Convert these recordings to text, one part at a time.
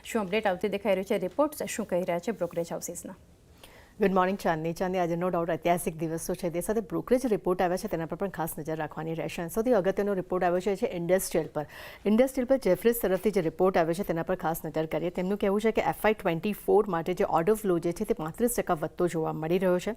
શું અપડેટ આવતી દેખાઈ રહ્યું છે, રિપોર્ટ્સ શું કહી રહ્યા છે બ્રોકરેજ હાઉસીસના? ગુડ મોર્નિંગ ચાંદની. આજે નો ડાઉટ ઐતિહાસિક દિવસો છે, તે સાથે બ્રોકરેજ રિપોર્ટ આવ્યા છે તેના પર પણ ખાસ નજર રાખવાની રહેશે. સૌથી અગત્યનો રિપોર્ટ આવ્યો છે ઇન્ડસ્ટ્રીયલ પર જેફરીઝ તરફથી જે રિપોર્ટ આવ્યો છે તેના પર ખાસ નજર કરીએ. તેમનું કહેવું છે કે FY24 માટે જે ઓર્ડર ફ્લો જે છે તે 35% વધતો જોવા મળી રહ્યો છે.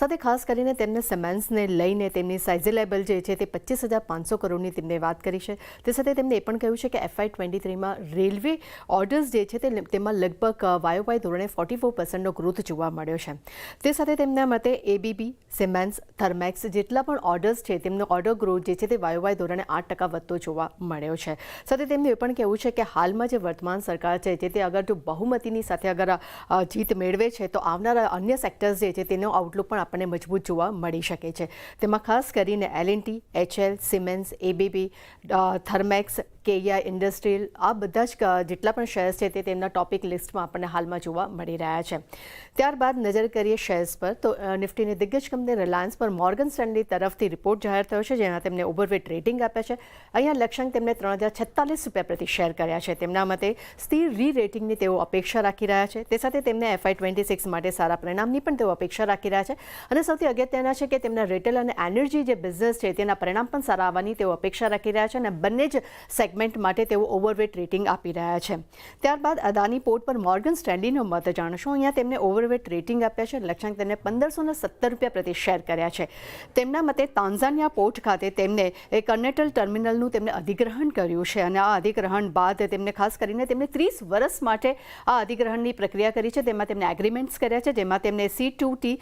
સાથે ખાસ કરીને તેમને સિમેન્ટ્સને લઈને તેમની સાઇઝેલેબલ જે છે તે 25,500 કરોડની તેમને વાત કરી છે. તે સાથે તેમને એ પણ કહ્યું છે કે FY23માં રેલવે ઓર્ડર્સ જે છે તેમાં લગભગ વાય ધોરણે 44%નો ગ્રોથ જોવા મળ્યો છે. તે સાથે તેમના મતે ABB, સિમેન્ટ્સ, થર્મેક્સ જેટલા પણ ઓર્ડર્સ છે તેમનો ઓર્ડર ગ્રોથ જે છે તે વાય ધોરણે 8% વધતો જોવા મળ્યો છે. સાથે તેમનું એ પણ કહેવું છે કે હાલમાં જે વર્તમાન સરકાર છે જે તે અગર જો બહુમતીની સાથે અગર જીત મેળવે છે તો આવનારા અન્ય સેક્ટર્સ જે છે તેનો આઉટલુક પણ આપણને મજબૂત જોવા મળી શકે છે. તેમાં ખાસ કરીને L&T, HL, cements, ABB, Thermax, KEI industrial આ બધા જ જેટલા પણ શેર્સ છે તે તેમના ટોપિક લિસ્ટમાં આપણને હાલમાં જોવા મળી રહ્યા છે. ત્યારબાદ નજર કરીએ શેર્સ પર તો નિફ્ટીની દિગ્ગજ કંપની રિલાયન્સ પર મોર્ગન સ્ટેનલી તરફથી રિપોર્ટ જાહેર થયો છે જેમાં તેમને ઓવરવેટ રેટિંગ આપ્યા છે. અહીંયા લક્ષ્યાંક તેમને ₹3,046 પ્રતિ શેર કર્યા છે. તેમના મતે સ્થિર રી રેટિંગની તેઓ અપેક્ષા રાખી રહ્યા છે. તે સાથે તેમને FY26 માટે સારા પરિણામની પણ તેઓ અપેક્ષા રાખી રહ્યા છે. અને સૌથી અગત્યના છે કે તેમના રિટેલ અને એનર્જી જે બિઝનેસ છે તેના પરિણામ પણ સારા આવવાની તેઓ અપેક્ષા રાખી રહ્યા છે અને બંને જ સેગમેન્ટ માટે તેઓ ઓવરવેટ રેટિંગ આપી રહ્યા છે. ત્યારબાદ અદાની પોર્ટ પર મોર્ગન સ્ટેનલીનો મત જાણશો. અહીંયા તેમને ઓવરવેટ રેટિંગ આપ્યા છે. લક્ષ્યાંક તેમને ₹1,570 પ્રતિ શેર કર્યા છે. તેમના મતે તાન્ઝાનિયા પોર્ટ ખાતે તેમને એક કનેટલ ટર્મિનલનું તેમને અધિગ્રહણ કર્યું છે અને આ અધિગ્રહણ બાદ તેમને ખાસ કરીને તેમને 30 વર્ષ માટે આ અધિગ્રહણની પ્રક્રિયા કરી છે. તેમાં તેમને એગ્રીમેન્ટ્સ કર્યા છે જેમાં તેમને C2T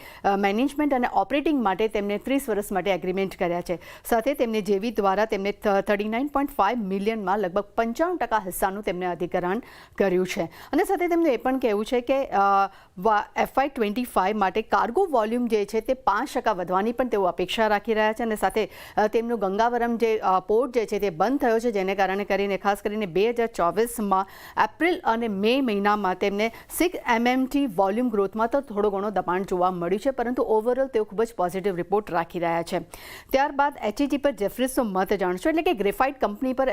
મેનેજમેન્ટ અને ઓપરેટિંગ માટે તેમને 30 વર્ષ માટે એગ્રીમેન્ટ કર્યા છે. સાથે તેમને જેવી દ્વારા તેમને 39.5 મિલિયનમાં લગભગ 95% હિસ્સાનું તેમને અધિગ્રહણ કર્યું છે. અને સાથે તેમનું એ પણ કહેવું છે કે FY25 માટે કાર્ગો વોલ્યુમ જે છે તે 5% વધવાની પણ તેઓ અપેક્ષા રાખી રહ્યા છે. અને સાથે તેમનું ગંગાવરમ જે પોર્ટ જે છે તે બંધ થયો છે જેને કારણે કરીને ખાસ કરીને 2024માં એપ્રિલ અને મે મહિનામાં તેમને 6 MMT વોલ્યુમ ગ્રોથમાં તો થોડો ઘણો દબાણ જોવા મળ્યું છે પરંતુ ઓવરઓલ તેઓ ખૂબ જ પોઝિટિવ રિપોર્ટ રાખી રહ્યા છે. ત્યારબાદ HEG પર જેફરીઝનો મત જાણશો એટલે કે ગ્રેફાઇટ કંપની પર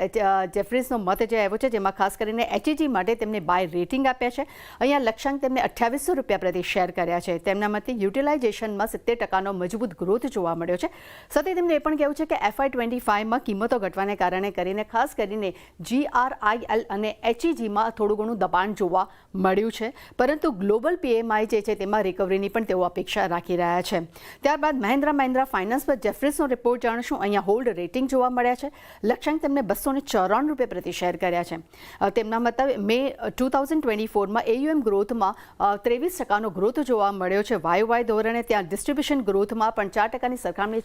જેફરીઝનો મત જે આવ્યો છે જેમાં ખાસ કરીને HEG માટે તેમને બાય રેટિંગ આપ્યા છે. અહીંયા લક્ષ્યાંક તેમને ₹2800 પ્રતિ શેર કર્યા છે. તેમના મતે યુટિલાઇઝેશનમાં 70%નો મજબૂત ગ્રોથ જોવા મળ્યો છે. સાથે તેમને એ પણ કહેવું છે કે FY25માં કિંમતો ઘટવાને કારણે કરીને ખાસ કરીને GRIL અને HEGમાં થોડું ઘણું દબાણ જોવા મળ્યું છે પરંતુ ગ્લોબલ PMI જે છે તેમાં રિકવરીની પણ તેઓ અપેક્ષા રાખી રહ્યા છે. ત્યારબાદ મહિન્દ્રા ફાઇનાન્સ પર જેફરીઝનો રિપોર્ટ જાણશું. અહીંયા હોલ્ડ રેટિંગ જોવા મળ્યા છે. લક્ષ્યાંક તેમને ₹294 પ્રતિ શેર કર્યા છે. તેમના મતે મે 2024માં AUM ગ્રોથમાં 23%નો ગ્રોથ જોવા મળ્યો છે વાય ધોરણે. ત્યાં ડિસ્ટ્રીબ્યુશન ગ્રોથમાં પણ 4%ની સરખામણી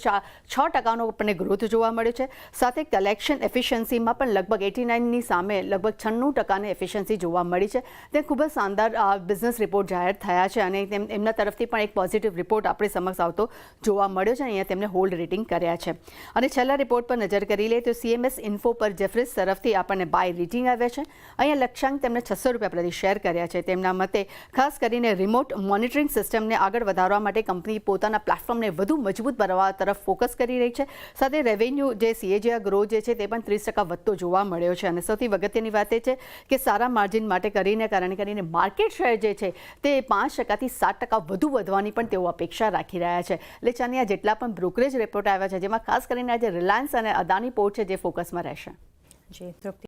6%નો આપણને ગ્રોથ જોવા મળ્યો છે. સાથે કલેક્શન એફિશિયન્સીમાં પણ લગભગ 89ની સામે લગભગ 96%ની એફિશિયન્સી જોવા મળી છે. તે ખૂબ જ શાનદાર બિઝનેસ રિપોર્ટ જાહેર થયા છે અને એમના તરફથી પણ એક પોઝિટિવ રિપોર્ટ આપણી સમક્ષ આવતો જોવા મળ્યો છે. અહીંયા તેમને હોલ્ડ રેટિંગ કર્યા છે. અને છેલ્લા રિપોર્ટ પર નજર કરી લે તો CMS ઇન્ફો પર જેફરીઝ તરફથી આપણને બાય રેટિંગ આવ્યા છે. અહીંયા લક્ષ્યાંક તેમને ₹600 પ્રતિ શેર કર્યા છે. તેમના મતે ખાસ કરીને રિમોટ મોનિટરિંગ સિસ્ટમને આગળ વધારવા માટે કંપની પોતાના પ્લેટફોર્મને વધુ મજબૂત બનાવવા તરફ ફોકસ કરી રહી છે. સાથે રેવન્યુ જે CAGR ગ્રોથ જે છે તે પણ 30% વધતો જોવા મળ્યો છે. અને સૌથી અગત્યની વાત એ છે કે સારા માર્જિન માટે કરીને માર્કેટ શેર જે છે તે 5%થી 7% વધુ વધવાની પણ તેઓ અપેક્ષા રાખી રહ્યા છે. એટલે ચાની આ જેટલા પણ બ્રોકરેજ રિપોર્ટ આવ્યા છે જેમાં ખાસ કરીને આજે રિલાયન્સ અને અદાની પોર્ટ છે જે ફોકસમાં રહેશે. જી તૃપ્તિ.